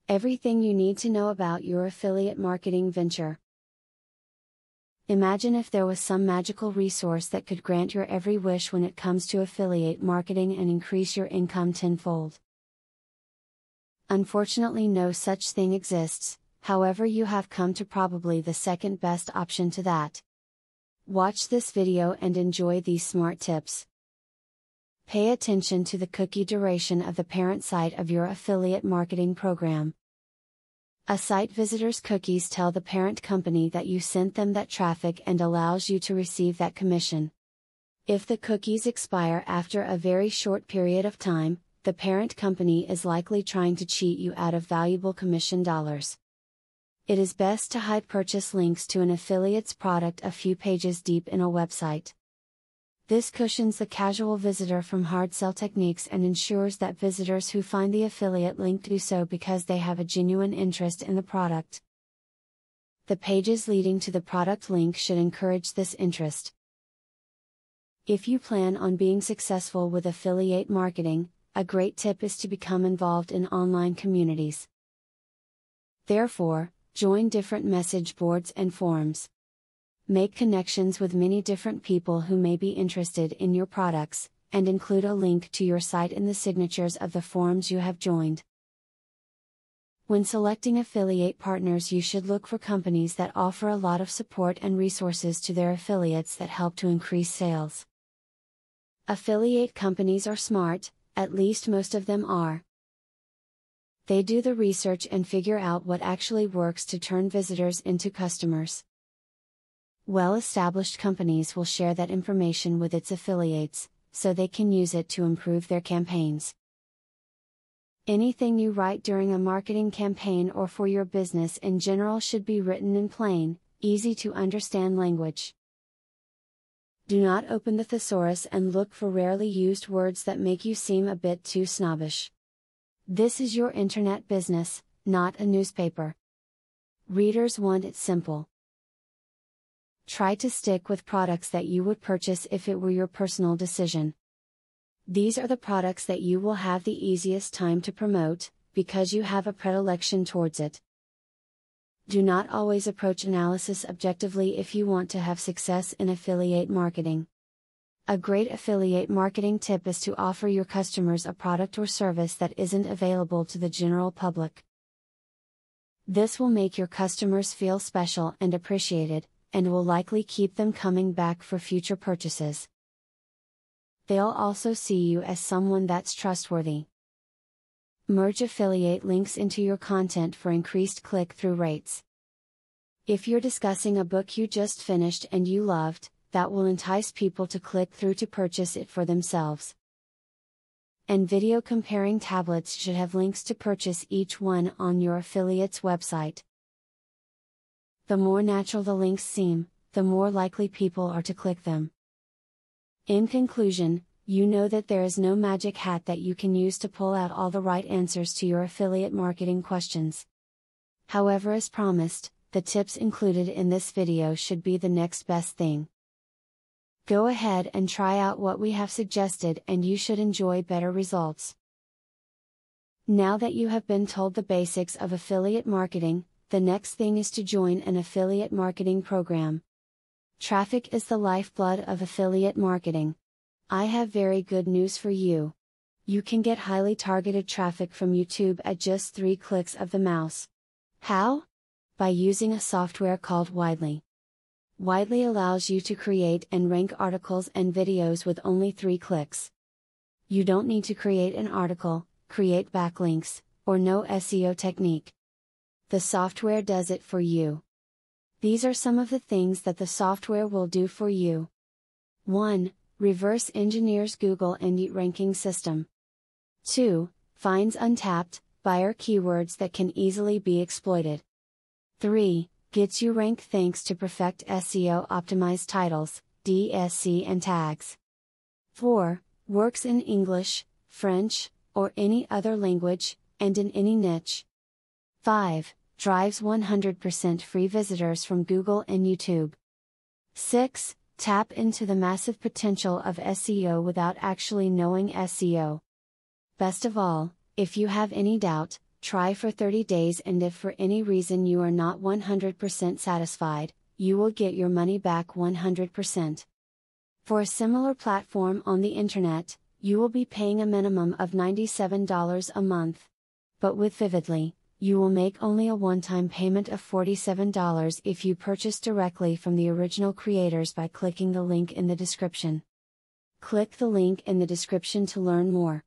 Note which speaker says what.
Speaker 1: Everything you need to know about your affiliate marketing venture. Imagine if there was some magical resource that could grant your every wish when it comes to affiliate marketing and increase your income tenfold. Unfortunately, no such thing exists, however, you have come to probably the second best option to that. Watch this video and enjoy these smart tips. Pay attention to the cookie duration of the parent site of your affiliate marketing program. A site visitor's cookies tell the parent company that you sent them that traffic and allows you to receive that commission. If the cookies expire after a very short period of time, the parent company is likely trying to cheat you out of valuable commission dollars. It is best to hide purchase links to an affiliate's product a few pages deep in a website. This cushions the casual visitor from hard sell techniques and ensures that visitors who find the affiliate link do so because they have a genuine interest in the product. The pages leading to the product link should encourage this interest. If you plan on being successful with affiliate marketing, a great tip is to become involved in online communities. Therefore, join different message boards and forums. Make connections with many different people who may be interested in your products, and include a link to your site in the signatures of the forums you have joined. When selecting affiliate partners, you should look for companies that offer a lot of support and resources to their affiliates that help to increase sales. Affiliate companies are smart, at least most of them are. They do the research and figure out what actually works to turn visitors into customers. Well-established companies will share that information with its affiliates, so they can use it to improve their campaigns. Anything you write during a marketing campaign or for your business in general should be written in plain, easy to understand language. Do not open the thesaurus and look for rarely used words that make you seem a bit too snobbish. This is your internet business, not a newspaper. Readers want it simple. Try to stick with products that you would purchase if it were your personal decision. These are the products that you will have the easiest time to promote, because you have a predilection towards it. Do not always approach analysis objectively if you want to have success in affiliate marketing. A great affiliate marketing tip is to offer your customers a product or service that isn't available to the general public. This will make your customers feel special and appreciated, and will likely keep them coming back for future purchases. They'll also see you as someone that's trustworthy. Merge affiliate links into your content for increased click-through rates. If you're discussing a book you just finished and you loved, that will entice people to click through to purchase it for themselves. And video comparing tablets should have links to purchase each one on your affiliate's website. The more natural the links seem, the more likely people are to click them. In conclusion, you know that there is no magic hat that you can use to pull out all the right answers to your affiliate marketing questions. However, as promised, the tips included in this video should be the next best thing. Go ahead and try out what we have suggested and you should enjoy better results. Now that you have been told the basics of affiliate marketing, the next thing is to join an affiliate marketing program. Traffic is the lifeblood of affiliate marketing. I have very good news for you. You can get highly targeted traffic from YouTube at just 3 clicks of the mouse. How? By using a software called Widely. Widely allows you to create and rank articles and videos with only 3 clicks. You don't need to create an article, create backlinks, or know SEO technique. The software does it for you. These are some of the things that the software will do for you. 1. Reverse engineers Google and Yelp ranking system. 2. Finds untapped, buyer keywords that can easily be exploited. 3. Gets you ranked thanks to perfect SEO optimized titles, DSC and tags. 4. Works in English, French, or any other language, and in any niche. 5. Drives 100% free visitors from Google and YouTube. 6. Tap into the massive potential of SEO without actually knowing SEO. Best of all, if you have any doubt, Try for 30 days, and if for any reason you are not 100% satisfied, you will get your money back 100%. For a similar platform on the internet, you will be paying a minimum of $97 a month. But with Vividly, you will make only a one-time payment of $47 if you purchase directly from the original creators by clicking the link in the description. Click the link in the description to learn more.